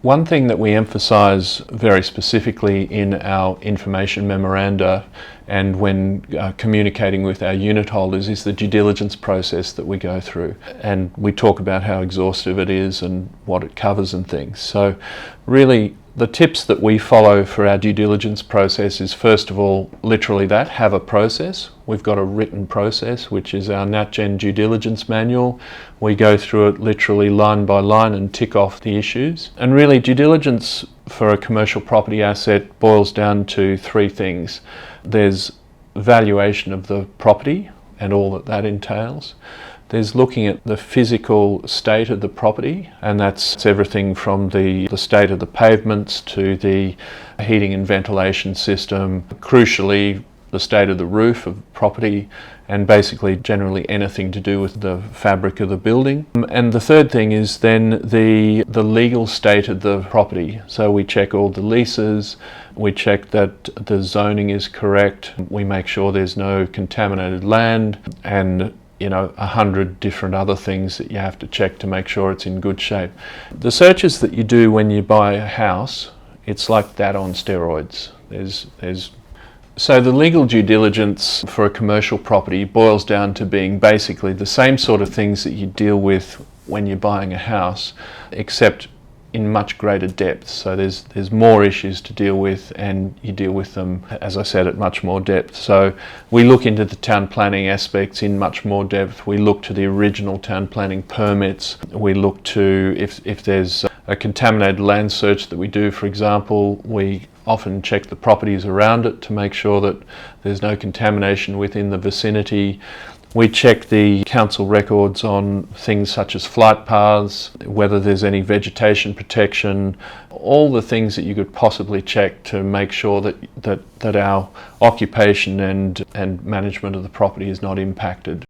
One thing that we emphasise very specifically in our information memoranda and when communicating with our unit holders is the due diligence process that we go through. And we talk about how exhaustive it is and what it covers and things. So really the tips that we follow for our due diligence process is, first of all, literally that, have a process. We've got a written process, which is our Natgen Due Diligence Manual. We go through it literally line by line and tick off the issues. And really, due diligence for a commercial property asset boils down to three things. There's valuation of the property and all that that entails. There's looking at the physical state of the property, and that's everything from the state of the pavements to the heating and ventilation system, crucially the state of the roof of the property, and basically generally anything to do with the fabric of the building. And the third thing is then the legal state of the property. So we check all the leases, we check that the zoning is correct, we make sure there's no contaminated land, and 100 different other things that you have to check to make sure it's in good shape. The searches that you do when you buy a house, it's like that on steroids. So the legal due diligence for a commercial property boils down to being basically the same sort of things that you deal with when you're buying a house, except in much greater depth. So there's more issues to deal with, and you deal with them, as I said, at much more depth. So we look into the town planning aspects in much more depth. We look to the original town planning permits. We look to if there's a contaminated land search that we do, for example, we often check the properties around it to make sure that there's no contamination within the vicinity. We check the council records on things such as flight paths, whether there's any vegetation protection, all the things that you could possibly check to make sure that our occupation and management of the property is not impacted.